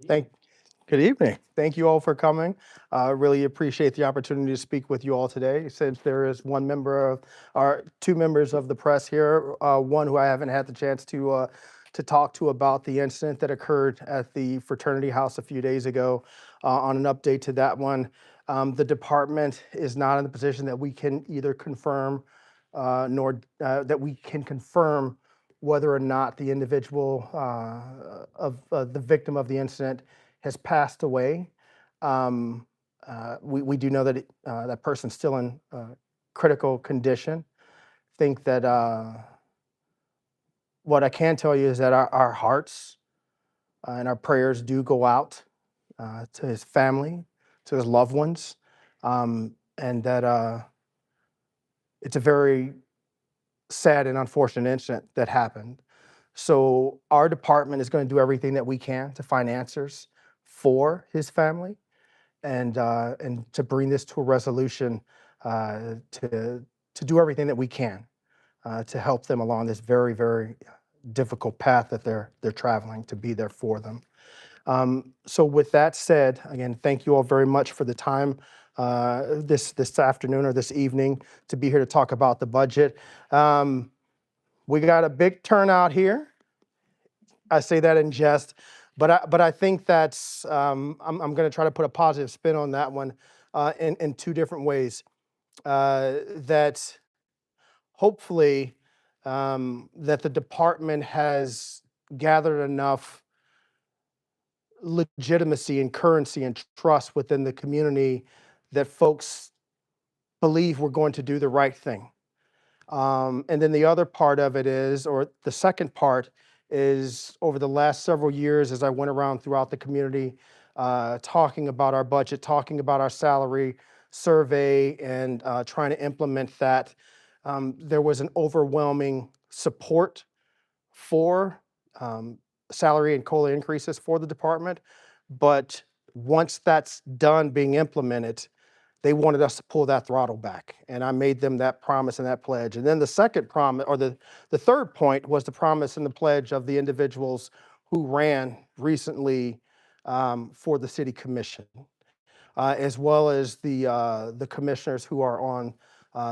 Thank, Good evening. Thank you all for coming. Really appreciate the opportunity to speak with you all today. Since there is one member of, or two members of the press here, one who I haven't had the chance to talk to about the incident that occurred at the fraternity house a few days ago. On an update to that one, the department is not in the position that we can either confirm nor that we can confirm whether or not the individual of the victim of the incident has passed away. Um, we do know that that person's still in critical condition. Think that what I can tell you is that our hearts and our prayers do go out to his family, to his loved ones, and that it's a very sad and unfortunate incident that happened. So our department is going to do everything that we can to find answers for his family and to bring this to a resolution, to do everything that we can to help them along this very difficult path that they're traveling, to be there for them. So with that said, again, thank you all very much for the time this afternoon or this evening to be here to talk about the budget. Um, we got a big turnout here. I say that in jest, but I think that's I'm going to try to put a positive spin on that one in two different ways. That hopefully that the department has gathered enough legitimacy and currency and trust within the community that folks believe we're going to do the right thing. And then the other part of it is, or the second part is over the last several years, as I went around throughout the community, talking about our budget, talking about our salary survey, and trying to implement that, there was an overwhelming support for salary and COLA increases for the department. But once that's done being implemented, they wanted us to pull that throttle back. And I made them that promise and that pledge. And then the second promise, or the third point was the promise and the pledge of the individuals who ran recently for the city commission, as well as the commissioners who are on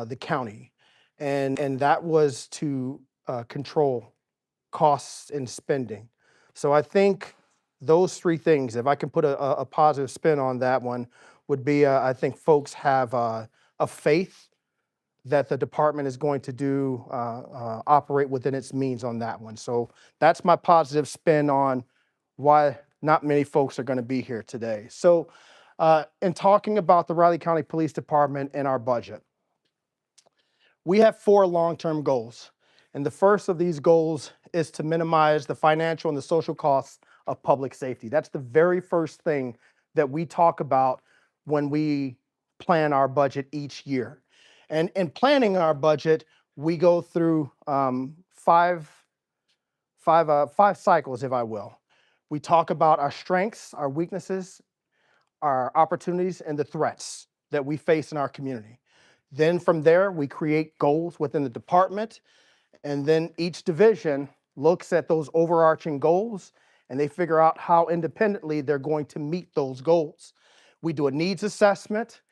the county. And that was to control costs and spending. So I think those three things, if I can put a positive spin on that one, would be I think folks have a faith that the department is going to do operate within its means on that one. So that's my positive spin on why not many folks are going to be here today. So in talking about the Riley County Police Department and our budget, we have four long-term goals. And the first of these goals is to minimize the financial and the social costs of public safety. That's the very first thing that we talk about when we plan our budget each year. And in planning our budget, we go through five cycles, if I will. We talk about our strengths, our weaknesses, our opportunities, and the threats that we face in our community. Then from there, we create goals within the department, and then each division looks at those overarching goals and they figure out how independently they're going to meet those goals. We do a needs assessment.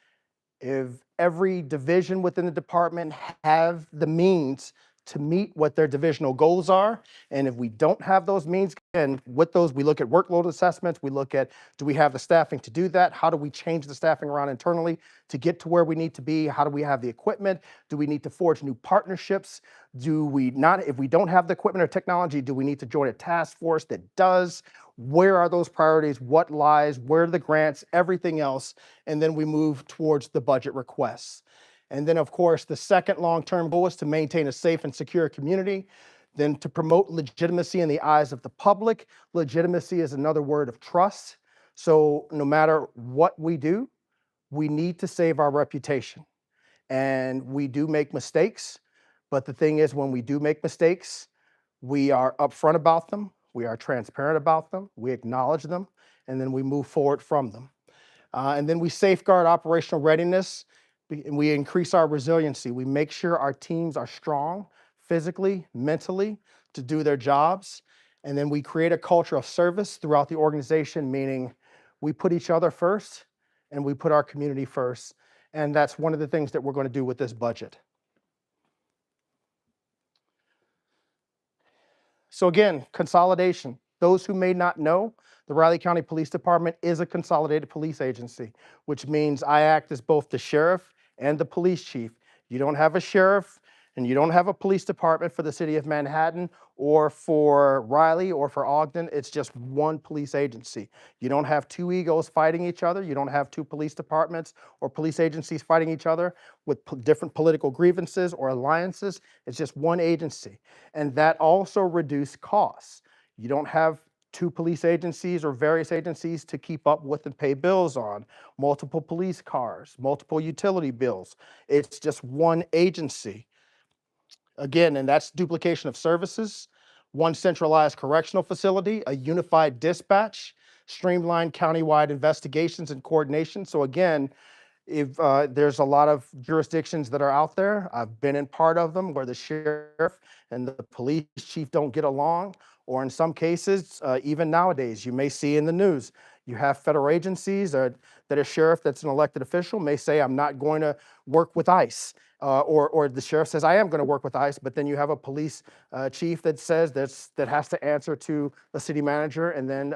If every division within the department have the means to meet what their divisional goals are, and if we don't have those means, and with those, we look at workload assessments, we look at, do we have the staffing to do that? How do we change the staffing around internally to get to where we need to be? How do we have the equipment? Do we need to forge new partnerships? Do we not, if we don't have the equipment or technology, do we need to join a task force that does? Where are those priorities? What lies? Where are the grants? Everything else. And then we move towards the budget requests. And then, of course, the second long-term goal is to maintain a safe and secure community. Then to promote legitimacy in the eyes of the public. Legitimacy is another word of trust. So no matter what we do, we need to save our reputation. And we do make mistakes. But the thing is, when we do make mistakes, we are upfront about them. We are transparent about them. We acknowledge them. And then we move forward from them. And then we safeguard operational readiness and we increase our resiliency. We make sure our teams are strong physically, mentally to do their jobs. And then we create a culture of service throughout the organization, meaning we put each other first and we put our community first. And that's one of the things that we're going to do with this budget. So again, consolidation. Those who may not know, the Riley County Police Department is a consolidated police agency, which means I act as both the sheriff and the police chief. You don't have a sheriff and you don't have a police department for the city of Manhattan or for Riley or for Ogden. It's just one police agency. You don't have two egos fighting each other. You don't have two police departments or police agencies fighting each other with different political grievances or alliances. It's just one agency. And that also reduces costs. You don't have two police agencies or various agencies to keep up with and pay bills on, multiple police cars, multiple utility bills. It's just one agency. Again, and that's duplication of services, one centralized correctional facility, a unified dispatch, streamlined countywide investigations and coordination. So again, if there's a lot of jurisdictions that are out there, I've been in part of them where the sheriff and the police chief don't get along, or in some cases, even nowadays, you may see in the news, you have federal agencies that a sheriff that's an elected official may say, I'm not going to work with ICE. Or the sheriff says, I am going to work with ICE, but then you have a police chief that says that has to answer to the city manager, and then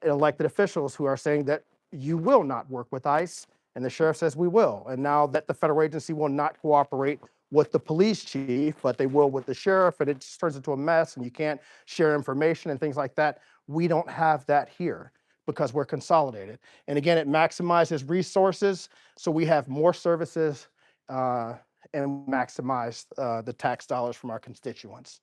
elected officials who are saying that you will not work with ICE. And the sheriff says we will. And now that the federal agency will not cooperate with the police chief, but they will with the sheriff, and it just turns into a mess and you can't share information and things like that. We don't have that here because we're consolidated. And again, it maximizes resources. So we have more services and maximize the tax dollars from our constituents.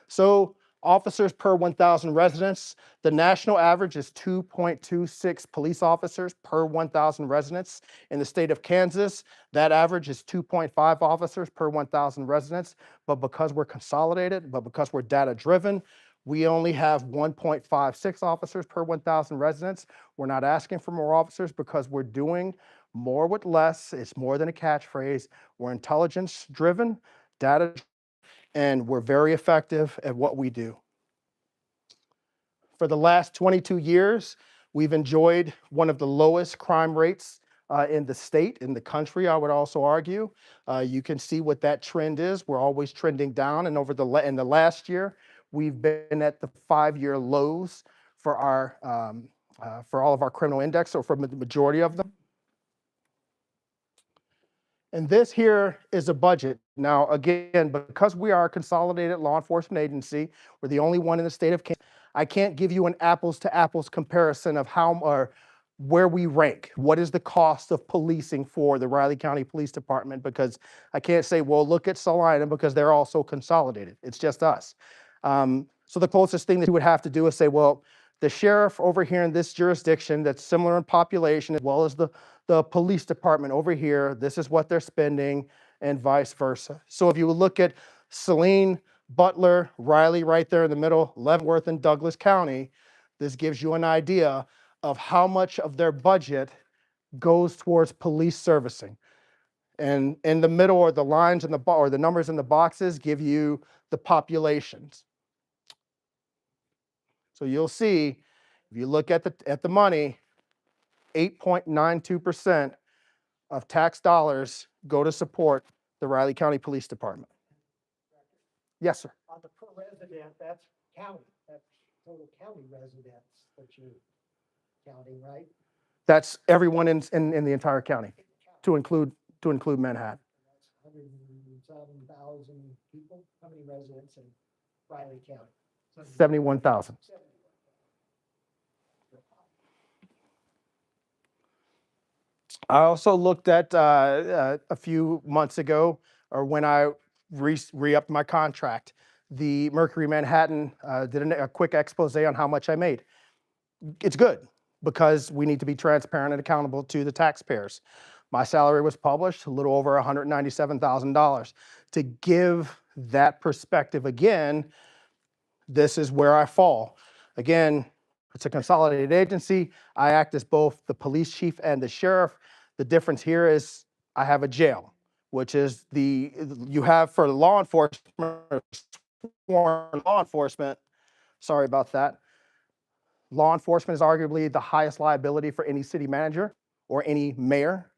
So officers per 1,000 residents, the national average is 2.26 police officers per 1,000 residents. In the state of Kansas, that average is 2.5 officers per 1,000 residents. But because we're consolidated, but because we're data driven, we only have 1.56 officers per 1,000 residents. We're not asking for more officers because we're doing more with less. It's more than a catchphrase. We're intelligence driven, data, and we're very effective at what we do. For the last 22 years, we've enjoyed one of the lowest crime rates in the state, in the country, I would also argue. You can see what that trend is. We're always trending down, and in the last year, we've been at the 5-year lows for all of our criminal index, or for the majority of them. And this here is a budget. Now, again, because we are a consolidated law enforcement agency, we're the only one in the state of Kansas. I can't give you an apples to apples comparison of how or where we rank. What is the cost of policing for the Riley County Police Department? Because I can't say, well, look at Salina because they're also consolidated. It's just us. So the closest thing that you would have to do is say, well, the sheriff over here in this jurisdiction that's similar in population, as well as the police department over here, this is what they're spending, and vice versa. So if you look at Saline, Butler, Riley right there in the middle, Leavenworth, and Douglas County, this gives you an idea of how much of their budget goes towards police servicing. And in the middle, or the lines in or the numbers in the boxes give you the populations. So you'll see, if you look at the money, 8.92% of tax dollars go to support the Riley County Police Department. Yes, sir. On the per resident, that's county, that's total county residents that you're counting, right? That's everyone in the entire county, to include Manhattan. That's 107,000 people. How many residents in Riley County? 71,000. I also looked at a few months ago, or when I re-upped my contract, the Mercury Manhattan did a quick expose on how much I made. It's good because we need to be transparent and accountable to the taxpayers. My salary was published, a little over $197,000. To give that perspective again, this is where I fall. Again, it's a consolidated agency. I act as both the police chief and the sheriff. The difference here is I have a jail, which is you have for law enforcement, sworn law enforcement, Sorry about that. Law enforcement is arguably the highest liability for any city manager or any mayor.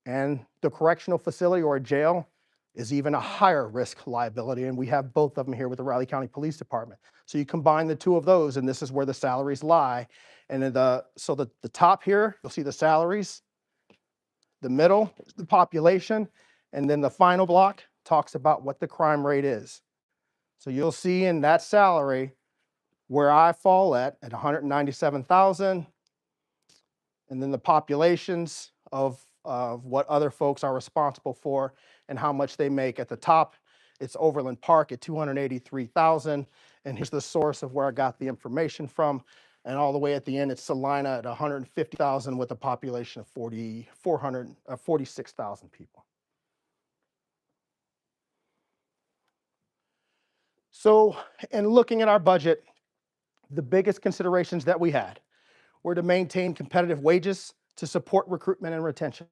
And the correctional facility or a jail is even a higher risk liability. And we have both of them here with the Riley County Police Department. So you combine the two of those, and this is where the salaries lie. And the top here, you'll see the salaries, the middle, the population, and then the final block talks about what the crime rate is. So you'll see in that salary where I fall at 197,000, and then the populations of what other folks are responsible for and how much they make. At the top, it's Overland Park at 283,000, and here's the source of where I got the information from. And all the way at the end, it's Salina at 150,000 with a population of 46,000 people. So, in looking at our budget, the biggest considerations that we had were to maintain competitive wages to support recruitment and retention.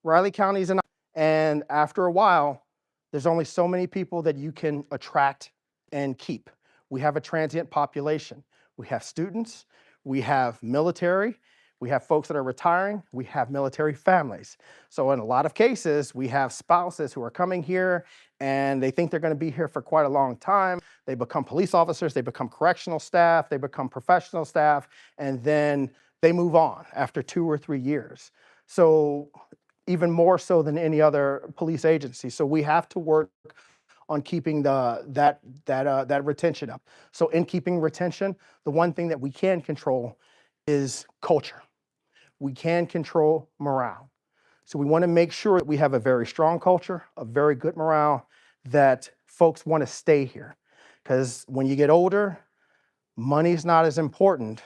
Riley County is and after a while, there's only so many people that you can attract and keep. We have a transient population. We have students, we have military, we have folks that are retiring, we have military families. So in a lot of cases, we have spouses who are coming here and they think they're going to be here for quite a long time. They become police officers, they become correctional staff, they become professional staff, and then they move on after 2 or 3 years. So even more so than any other police agency. So we have to work on keeping that retention up. So in keeping retention, the one thing that we can control is culture. We can control morale. So we want to make sure that we have a very strong culture, a very good morale, that folks want to stay here. Because when you get older, money's not as important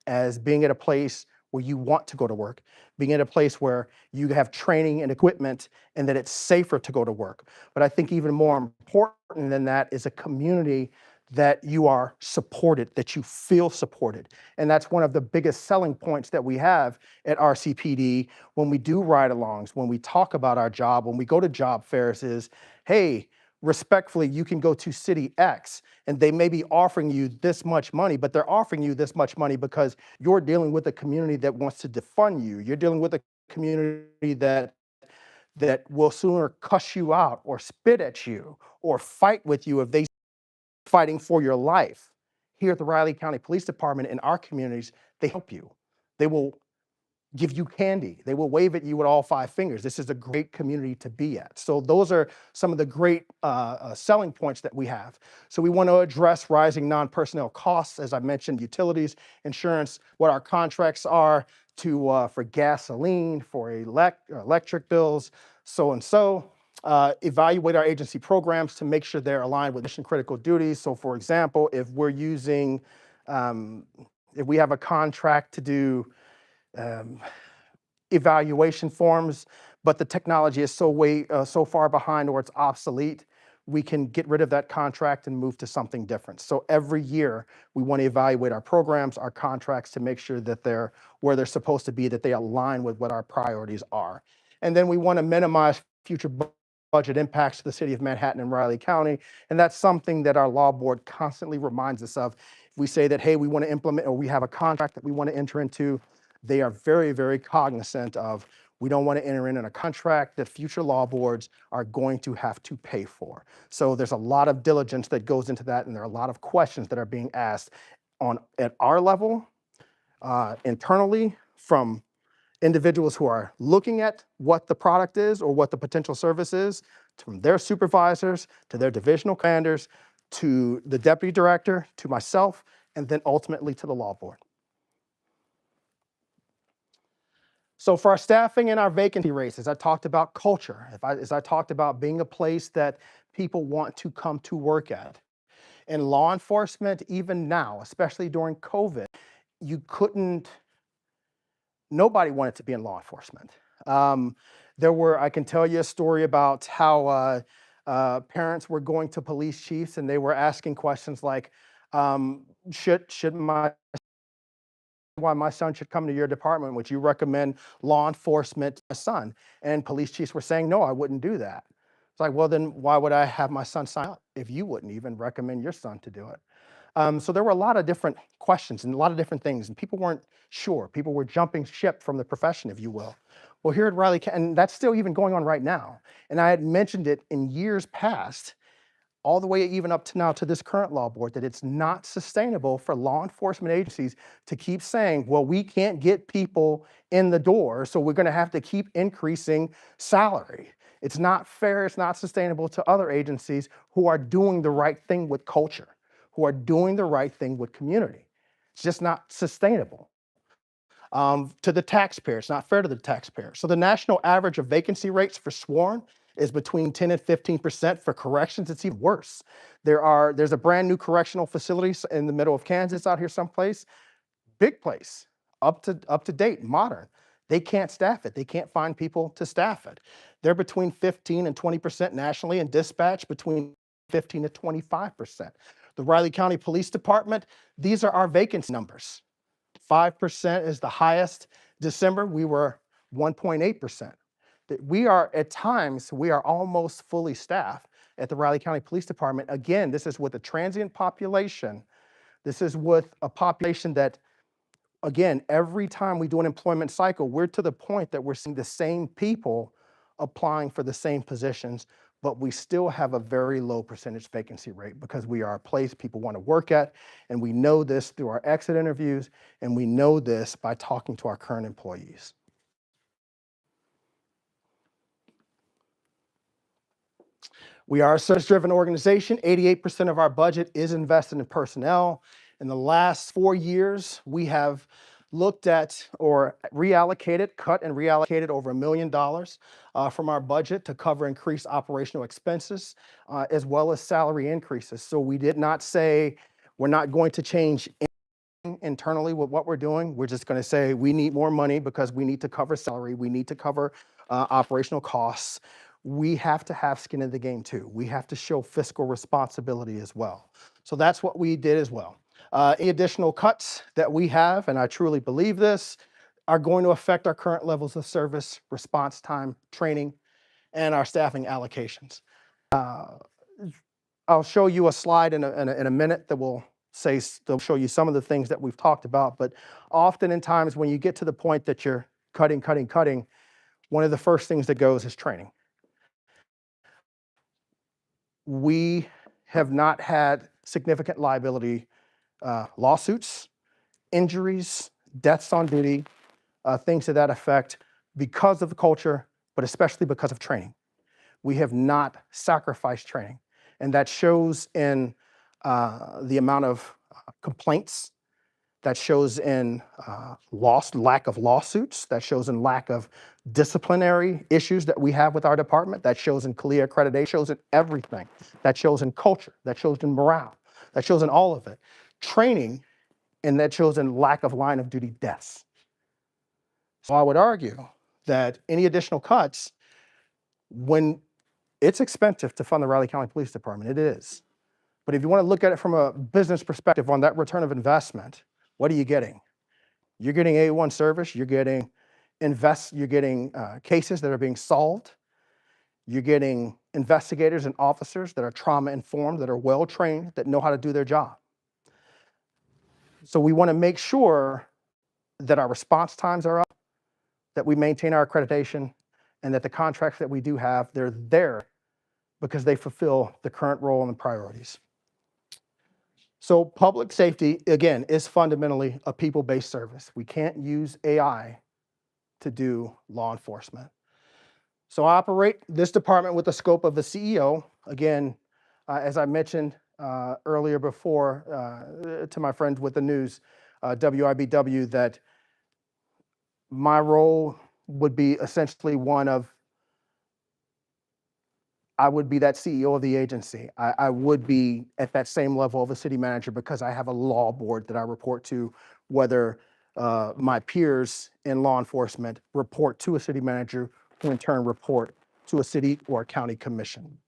as being at a place where you want to go to work, being at a place where you have training and equipment and that it's safer to go to work. But I think even more important than that is a community that you are supported, that you feel supported. And that's one of the biggest selling points that we have at RCPD when we do ride-alongs, when we talk about our job, when we go to job fairs is, hey, respectfully, you can go to City X and they may be offering you this much money, but they're offering you this much money because you're dealing with a community that wants to defund you. You're dealing with a community that will sooner cuss you out or spit at you or fight with you if they fighting for your life. Here at the Riley County Police Department in our communities, they help you. They will give you candy. They will wave at you with all 5 fingers. This is a great community to be at. So those are some of the great selling points that we have. So we want to address rising non-personnel costs, as I mentioned, utilities, insurance, what our contracts are for gasoline, for electric bills, so and so. Evaluate our agency programs to make sure they're aligned with mission critical duties. So for example, if we're using, if we have a contract to do evaluation forms, but the technology is so far behind or it's obsolete, we can get rid of that contract and move to something different. So every year we want to evaluate our programs, our contracts to make sure that they're where they're supposed to be, that they align with what our priorities are. And then we want to minimize future budget impacts to the city of Manhattan and Riley County. And that's something that our law board constantly reminds us of. If we say that, hey, we want to implement or we have a contract that we want to enter into, they are very, very cognizant of we don't want to enter in a contract that future law boards are going to have to pay for. So there's a lot of diligence that goes into that, and there are a lot of questions that are being asked at our level, internally, from individuals who are looking at what the product is or what the potential service is, from their supervisors to their divisional commanders, to the deputy director, to myself, and then ultimately to the law board. So for our staffing and our vacancy rates, as I talked about culture, as I talked about being a place that people want to come to work at. In law enforcement, even now, especially during COVID, nobody wanted to be in law enforcement. I can tell you a story about how parents were going to police chiefs and they were asking questions like, why my son should come to your department, would you recommend law enforcement to my son? And police chiefs were saying, no, I wouldn't do that. It's like, well, then why would I have my son sign up if you wouldn't even recommend your son to do it? So there were a lot of different questions and a lot of different things, and people weren't sure. People were jumping ship from the profession, if you will. Well, here at Riley, and that's still even going on right now. And I had mentioned it in years past, all the way even up to now to this current law board, that it's not sustainable for law enforcement agencies to keep saying, well, we can't get people in the door, so we're going to have to keep increasing salary. It's not fair, it's not sustainable to other agencies who are doing the right thing with culture, who are doing the right thing with community. It's just not sustainable. To the taxpayer. It's not fair to the taxpayer. So the national average of vacancy rates for sworn is between 10 and 15%. For corrections, it's even worse. There's a brand new correctional facility in the middle of Kansas out here someplace, big place, up to date, modern. They can't staff it. They can't find people to staff it. They're between 15 and 20% nationally, and dispatch between 15 to 25%. The Riley County Police Department, these are our vacancy numbers. 5% is the highest. December, we were 1.8%. We are, at times, we are almost fully staffed at the Riley County Police Department. Again, this is with a transient population. This is with a population that, again, every time we do an employment cycle, we're to the point that we're seeing the same people applying for the same positions, but we still have a very low percentage vacancy rate because we are a place people want to work at. And we know this through our exit interviews, and we know this by talking to our current employees. We are a service-driven organization. 88% of our budget is invested in personnel. In the last 4 years, we have looked at or reallocated, cut and reallocated over $1 million from our budget to cover increased operational expenses, as well as salary increases. So we did not say we're not going to change internally with what we're doing. We're just going to say we need more money because we need to cover salary. We need to cover operational costs. We have to have skin in the game too. We have to show fiscal responsibility as well. So that's what we did as well. Any additional cuts that we have, and I truly believe this, are going to affect our current levels of service, response time, training, and our staffing allocations. I'll show you a slide in a minute that will they'll show you some of the things that we've talked about, but often in times when you get to the point that you're cutting, one of the first things that goes is training. We have not had significant liability lawsuits, injuries, deaths on duty, things to that effect because of the culture, but especially because of training. We have not sacrificed training, and that shows in the amount of complaints, that shows in lack of lawsuits, that shows in lack of disciplinary issues that we have with our department, that shows in CALIA accreditation, shows in everything, that shows in culture, that shows in morale, that shows in all of it. Training, and that shows in lack of line of duty deaths. So I would argue that any additional cuts, when it's expensive to fund the Riley County Police Department, it is. But if you want to look at it from a business perspective on that return of investment, what are you getting? You're getting A1 service, you're getting cases that are being solved, you're getting investigators and officers that are trauma informed, that are well trained, that know how to do their job. So we want to make sure that our response times are up, that we maintain our accreditation, and that the contracts that we do have, they're there because they fulfill the current role and the priorities. So public safety, again, is fundamentally a people-based service. We can't use AI to do law enforcement. So I operate this department with the scope of the CEO. Again, as I mentioned earlier before to my friends with the news, WIBW, that my role would be essentially one of, I would be that CEO of the agency. I would be at that same level of a city manager because I have a law board that I report to, whether my peers in law enforcement report to a city manager, who in turn report to a city or a county commission.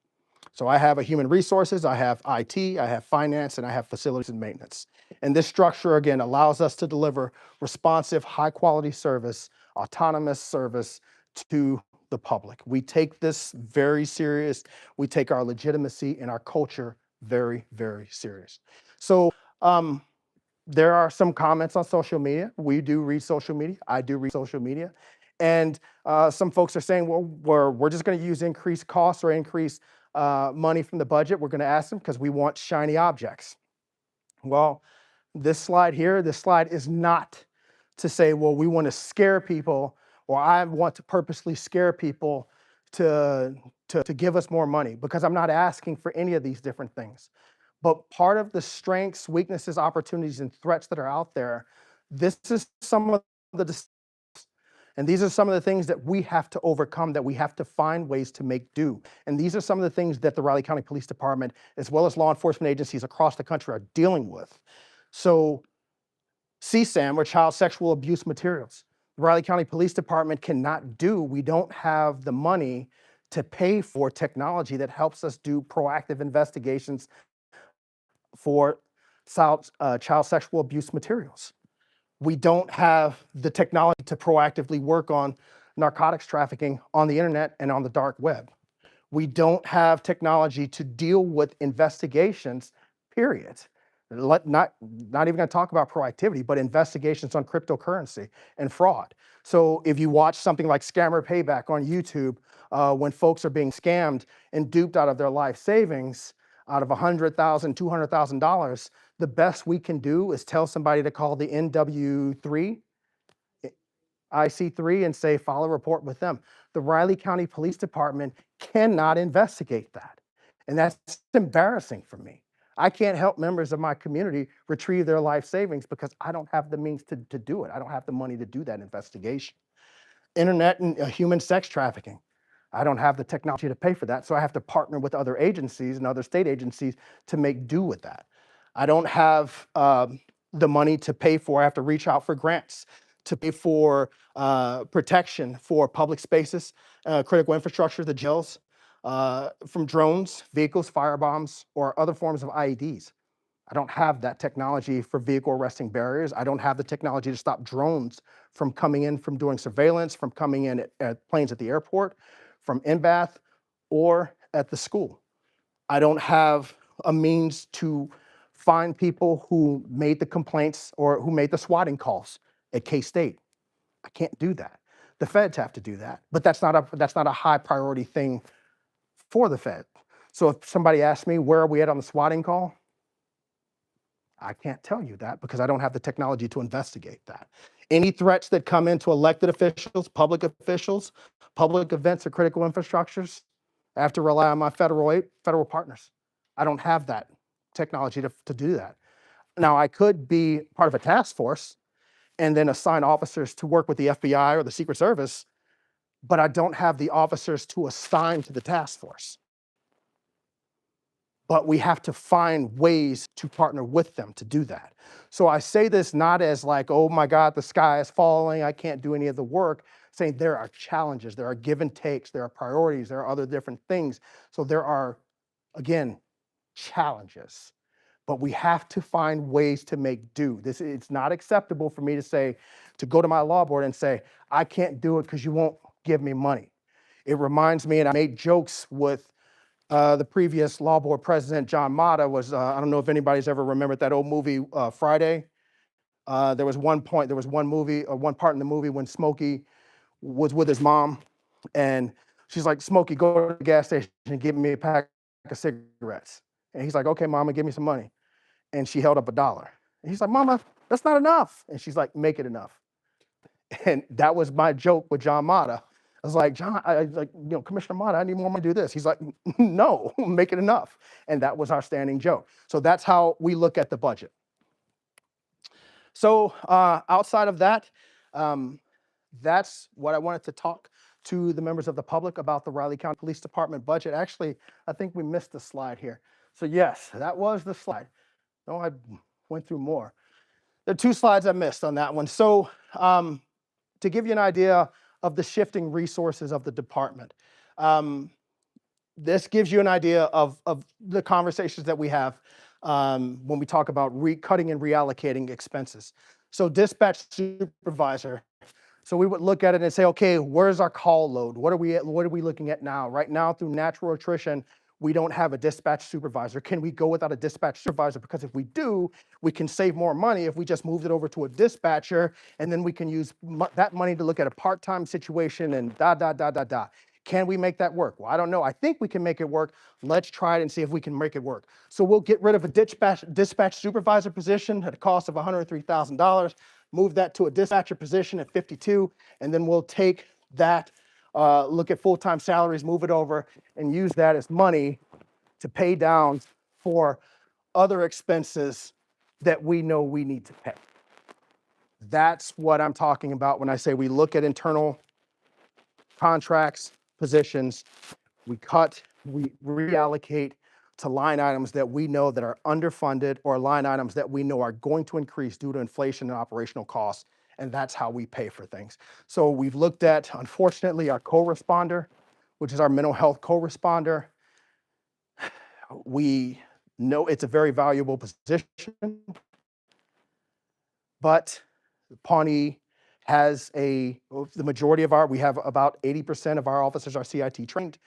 So I have a human resources, I have IT, I have finance, and I have facilities and maintenance. And this structure, again, allows us to deliver responsive, high-quality service, autonomous service to the public. We take this very serious. We take our legitimacy and our culture very, very serious. So Um, there are some comments on social media. We do read social media. I do read social media. And some folks are saying, well, we're just going to use increased costs or increase money from the budget. We're going to ask them because we want shiny objects. Well, this slide here, this slide is not to say, well, we want to scare people, or I want to purposely scare people to, to give us more money, because I'm not asking for any of these different things. But part of the strengths, weaknesses, opportunities, and threats that are out there, this is some of and these are some of the things that we have to overcome, that we have to find ways to make do. And these are some of the things that the Riley County Police Department, as well as law enforcement agencies across the country, are dealing with. So CSAM, or child sexual abuse materials, the Riley County Police Department cannot do. We don't have the money to pay for technology that helps us do proactive investigations for child sexual abuse materials. We don't have the technology to proactively work on narcotics trafficking on the internet and on the dark web. We don't have technology to deal with investigations, period. Not even going to talk about proactivity, but investigations on cryptocurrency and fraud. So if you watch something like Scammer Payback on YouTube, when folks are being scammed and duped out of their life savings, out of $100,000, $200,000, the best we can do is tell somebody to call the NW3, IC3, and say, file a report with them. The Riley County Police Department cannot investigate that. And that's embarrassing for me. I can't help members of my community retrieve their life savings because I don't have the means to do it. I don't have the money to do that investigation. Internet and human sex trafficking. I don't have the technology to pay for that, so I have to partner with other agencies and other state agencies to make do with that. I don't have the money to pay for. I have to reach out for grants to pay for protection for public spaces, critical infrastructure, the jails, from drones, vehicles, firebombs, or other forms of IEDs. I don't have that technology for vehicle arresting barriers. I don't have the technology to stop drones from coming in, from doing surveillance, from coming in at planes at the airport, from NBATH, or at the school. I don't have a means to find people who made the complaints or who made the swatting calls at K-State. I can't do that. The feds have to do that, but that's not a high priority thing for the Fed. So if somebody asks me, where are we at on the swatting call? I can't tell you that because I don't have the technology to investigate that. Any threats that come into elected officials, public events, or critical infrastructures, I have to rely on my federal partners. I don't have that technology to do that. Now, I could be part of a task force and then assign officers to work with the FBI or the Secret Service, but I don't have the officers to assign to the task force. But we have to find ways to partner with them to do that. So I say this not as like, oh my God, the sky is falling, I can't do any of the work, saying there are challenges, there are give and takes, there are priorities, there are other different things. So there are, again, challenges, but we have to find ways to make do. It's not acceptable for me to go to my law board and say, I can't do it because you won't give me money. It reminds me, and I made jokes with the previous law board president, John Mata, was, I don't know if anybody's ever remembered that old movie, Friday. There was one part in the movie when Smokey was with his mom, and she's like, Smokey, go to the gas station and give me a pack of cigarettes. And he's like, okay, mama, give me some money. And she held up $1. And he's like, mama, that's not enough. And she's like, make it enough. And that was my joke with John Mata. I was like, John, Commissioner Mata, I need more money to do this. He's like, no, make it enough. And that was our standing joke. So that's how we look at the budget. So outside of that, that's what I wanted to talk to the members of the public about the Riley County Police Department budget. Actually, I think we missed the slide here. So yes, that was the slide. No, I went through more. There are 2 slides I missed on that one. So to give you an idea of the shifting resources of the department, this gives you an idea of the conversations that we have when we talk about cutting and reallocating expenses. So dispatch supervisor. So we would look at it and say, okay, where's our call load? What are we looking at now? Right now, through natural attrition, we don't have a dispatch supervisor. Can we go without a dispatch supervisor? Because if we do, we can save more money if we just moved it over to a dispatcher, and then we can use that money to look at a part-time situation and da, da, da, da, da. Can we make that work? Well, I don't know. I think we can make it work. Let's try it and see if we can make it work. So we'll get rid of a dispatch supervisor position at a cost of $103,000, move that to a dispatcher position at 52, and then we'll take that, look at full-time salaries, move it over, and use that as money to pay down for other expenses that we know we need to pay. That's what I'm talking about when I say we look at internal contracts, positions, we cut, we reallocate to line items that we know that are underfunded or line items that we know are going to increase due to inflation and operational costs. And that's how we pay for things. So we've looked at, unfortunately, our co-responder, which is our mental health co-responder. We know it's a very valuable position, but Pawnee has the majority of we have about 80% of our officers are CIT trained.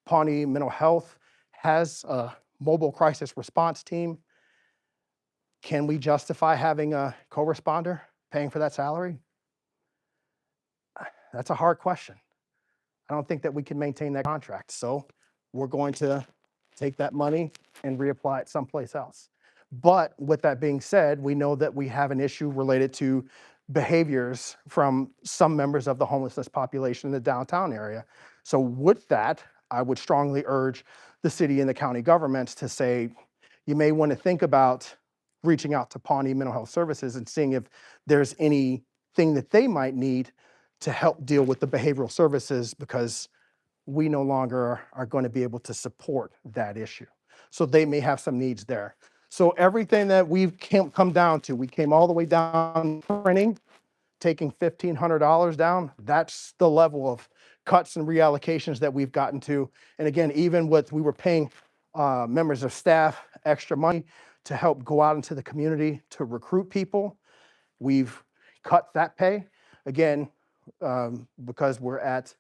Pawnee Mental Health has a mobile crisis response team. Can we justify having a co-responder paying for that salary? That's a hard question. I don't think that we can maintain that contract. So we're going to take that money and reapply it someplace else. But with that being said, we know that we have an issue related to behaviors from some members of the homelessness population in the downtown area. So with that, I would strongly urge the city and the county governments to say, you may want to think about reaching out to Pawnee Mental Health Services and seeing if there's anything that they might need to help deal with the behavioral services, because we no longer are going to be able to support that issue. So they may have some needs there. So everything that we've come down to, we came all the way down printing, taking $1,500 down. That's the level of cuts and reallocations that we've gotten to. And again, even with, we were paying members of staff extra money to help go out into the community to recruit people. We've cut that pay. Again, because we're at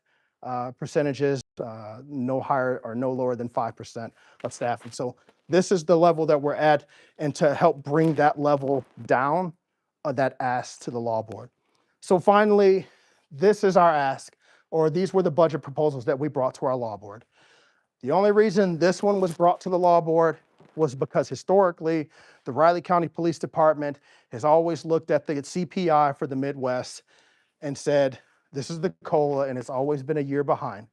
percentages no higher or no lower than 5% of staff. And so this is the level that we're at, and to help bring that level down, that ask to the law board. So finally, this is our ask, or these were the budget proposals that we brought to our law board. The only reason this one was brought to the law board was because historically, the Riley County Police Department has always looked at the CPI for the Midwest and said, this is the COLA, and it's always been a year behind.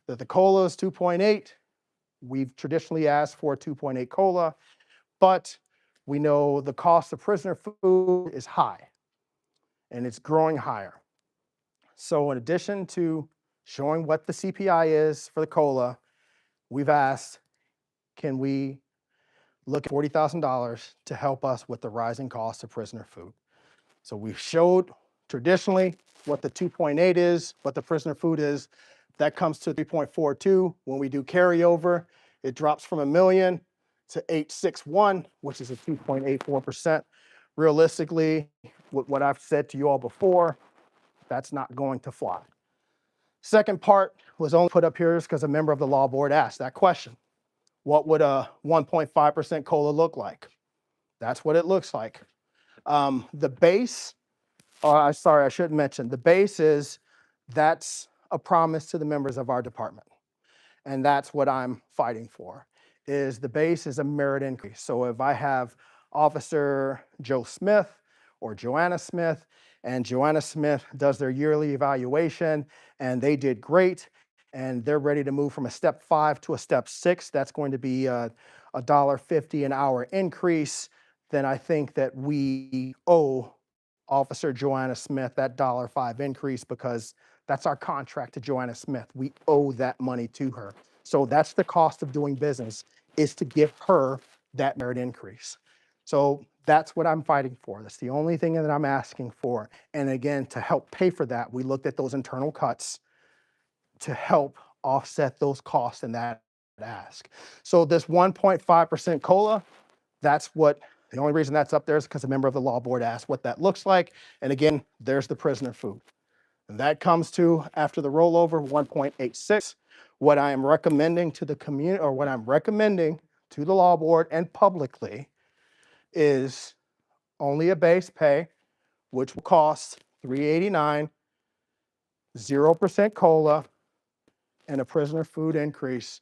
That the COLA is 2.8. We've traditionally asked for a 2.8 COLA, but we know the cost of prisoner food is high, and it's growing higher. So in addition to showing what the CPI is for the COLA, we've asked, can we look at $40,000 to help us with the rising cost of prisoner food? So we showed traditionally what the 2.8 is, what the prisoner food is. That comes to 3.42. When we do carryover, it drops from $1 million to 861, which is a 2.84%. Realistically, with what I've said to you all before, that's not going to fly. Second part was only put up here because a member of the law board asked that question. What would a 1.5% COLA look like? That's what it looks like. The base, sorry, I should mention, the base is, that's a promise to the members of our department. And that's what I'm fighting for, is the base is a merit increase. So if I have Officer Joe Smith or Joanna Smith, and Joanna Smith does their yearly evaluation and they did great, and they're ready to move from a step 5 to a step 6, that's going to be a $1.50 an hour increase. Then I think that we owe Officer Joanna Smith that $1.05 increase, because that's our contract to Joanna Smith. We owe that money to her. So that's the cost of doing business, is to give her that merit increase. So that's what I'm fighting for. That's the only thing that I'm asking for. And again, to help pay for that, we looked at those internal cuts to help offset those costs and that ask. So this 1.5% COLA, that's what, the only reason that's up there is because a member of the law board asked what that looks like. And again, there's the prisoner food. And that comes to, after the rollover, 1.86, What I am recommending to the community, or what I'm recommending to the law board and publicly, is only a base pay, which will cost $389, 0% COLA, and a prisoner food increase,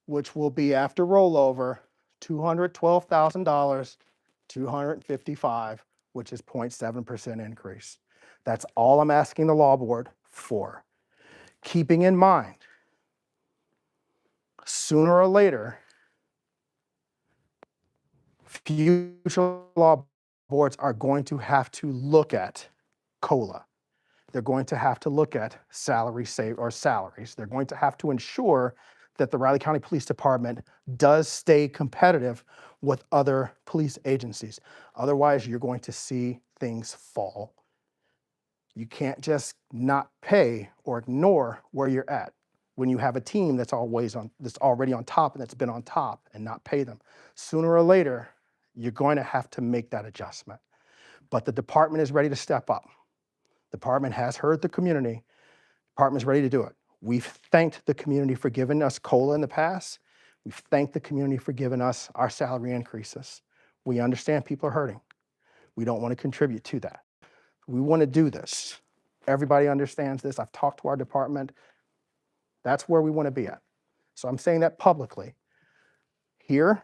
which will be after rollover, $212,000, 255, which is 0.7% increase. That's all I'm asking the law board for. Keeping in mind, sooner or later, future law boards are going to have to look at COLA. They're going to have to look at salaries. They're going to have to ensure that the Riley County Police Department does stay competitive with other police agencies. Otherwise, you're going to see things fall. You can't just not pay or ignore where you're at when you have a team that's already on top and that's been on top, and not pay them. Sooner or later, you're going to have to make that adjustment. But the department is ready to step up. The department has heard the community. The department's ready to do it. We've thanked the community for giving us COLA in the past. We've thanked the community for giving us our salary increases. We understand people are hurting. We don't want to contribute to that. We want to do this. Everybody understands this. I've talked to our department. That's where we want to be at. So I'm saying that publicly. Here,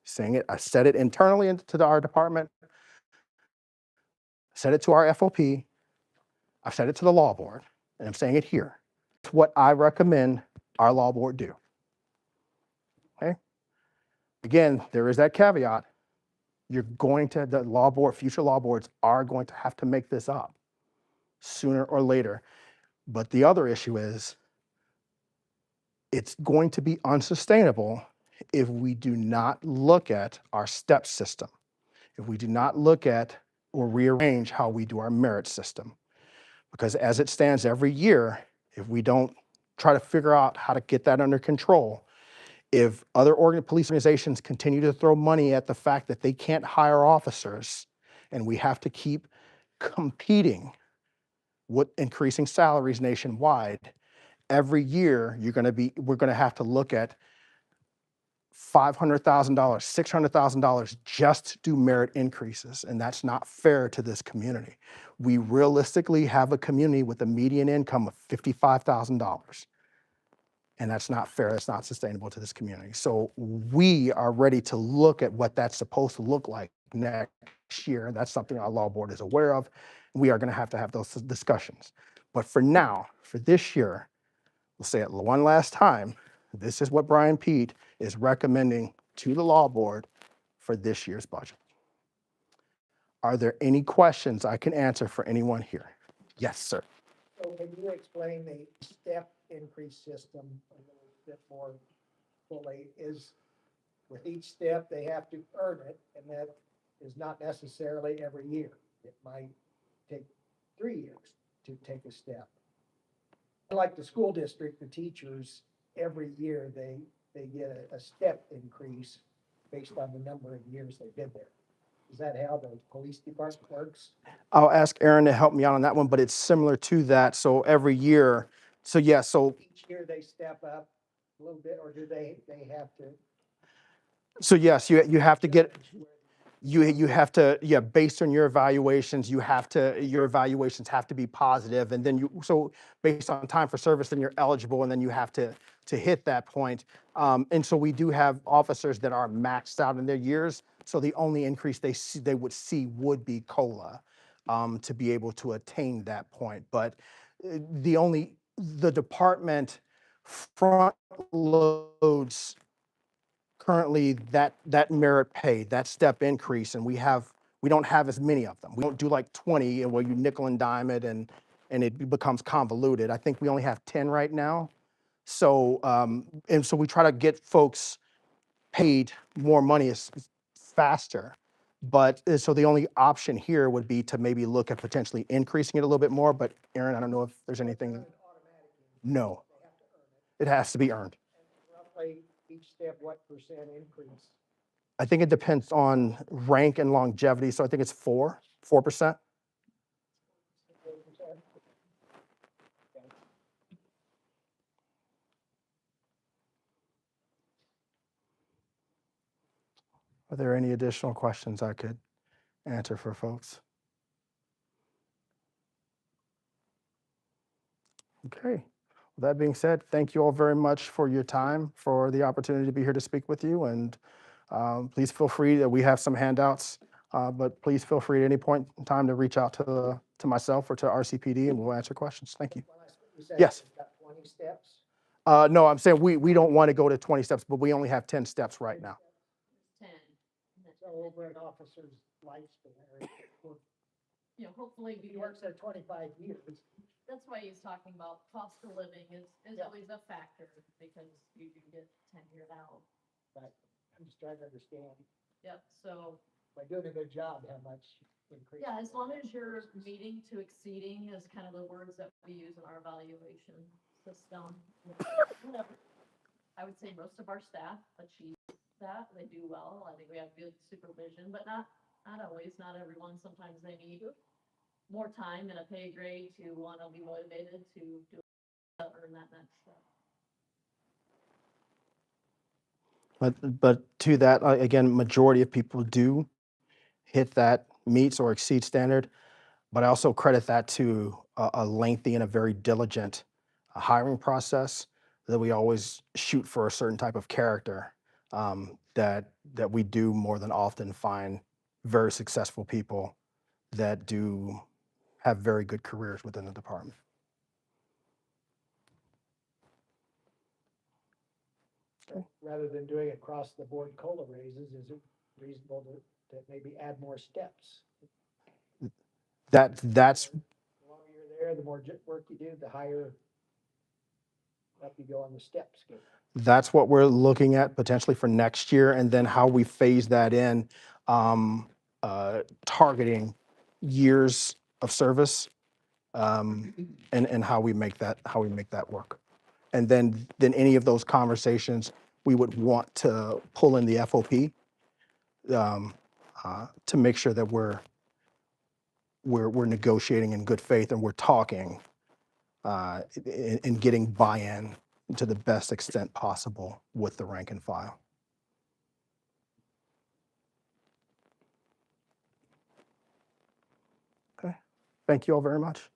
saying it, I said it internally to our department, said it to our FOP, I've said it to the law board, and I'm saying it here. It's what I recommend our law board do. Okay? Again, there is that caveat. The law board, future law boards are going to have to make this up sooner or later. But the other issue is, it's going to be unsustainable if we do not look at our step system, if we do not look at or rearrange how we do our merit system. Because as it stands every year, if we don't try to figure out how to get that under control, if other police organizations continue to throw money at the fact that they can't hire officers, and we have to keep competing with increasing salaries nationwide, every year we're going to have to look at $500,000, $600,000 just to do merit increases, and that's not fair to this community. We realistically have a community with a median income of $55,000, and that's not fair. That's not sustainable to this community. So we are ready to look at what that's supposed to look like next year. That's something our law board is aware of. We are going to have those discussions. But for now, for this year, we'll say it one last time, this is what Brian Peete is recommending to the law board for this year's budget. Are there any questions I can answer for anyone here? Yes, sir. So can you explain the step increase system a little bit more fully? Is with each step, they have to earn it, and that is not necessarily every year. It might take 3 years to take a step. Like the school district, the teachers, every year they get a step increase based on the number of years they've been there. Is that how the police department works? I'll ask Aaron to help me out on that one, but it's similar to that. So every year, so Each year they step up a little bit, or do they have to? So yes, you have to get, you have to, yeah, based on your evaluations, your evaluations have to be positive, and then so based on time for service, then you're eligible, and then you have to hit that point. And so we do have officers that are maxed out in their years, so the only increase they would see would be COLA to be able to attain that point. But the department front loads currently that merit pay, that step increase, and we don't have as many of them. We don't do like 20 and where you nickel and dime it and it becomes convoluted. I think we only have 10 right now. So and so we try to get folks paid more money faster. But so the only option here would be to maybe look at potentially increasing it a little bit more. But Aaron, I don't know if there's anything. No, it has to be earned. Roughly each step, what percent increase? I think it depends on rank and longevity. So I think it's 4%. Are there any additional questions I could answer for folks? Okay. With that being said, thank you all very much for your time, for the opportunity to be here to speak with you. And please feel free that we have some handouts, but please feel free at any point in time to reach out to myself or to RCPD and we'll answer questions. Thank you. You said Yes. it's got 20 steps? No, I'm saying we don't want to go to 20 steps, but we only have 10 steps right now. 10. So over an officer's lifespan, Hopefully, he works there 25 years. that's why he's talking about cost of living is Yeah. always a factor because you do get tenured out. But I'm just trying to understand, Yep, so, by doing a good job, how much increase? yeah, as long as you're meeting to exceeding is kind of the words that we use in our evaluation system. Whatever. I would say most of our staff achieve that, they do well, I think we have good supervision, but not always, not everyone, sometimes they need more time and a pay grade to want to be motivated to do, earn that next step. But to that, again, majority of people do hit that meets or exceed standard, but I also credit that to a lengthy and a very diligent hiring process that we always shoot for a certain type of character that we do more than often find very successful people that do have very good careers within the department. Rather than doing across the board COLA raises, is it reasonable to maybe add more steps? That's The longer you're there, the more work you do, the higher up you go on the step scale. That's what we're looking at potentially for next year, and then how we phase that in, targeting years of service, and how we make that work. And then any of those conversations, we would want to pull in the FOP, to make sure that we're negotiating in good faith and we're talking, and getting buy-in to the best extent possible with the rank and file. Okay, thank you all very much.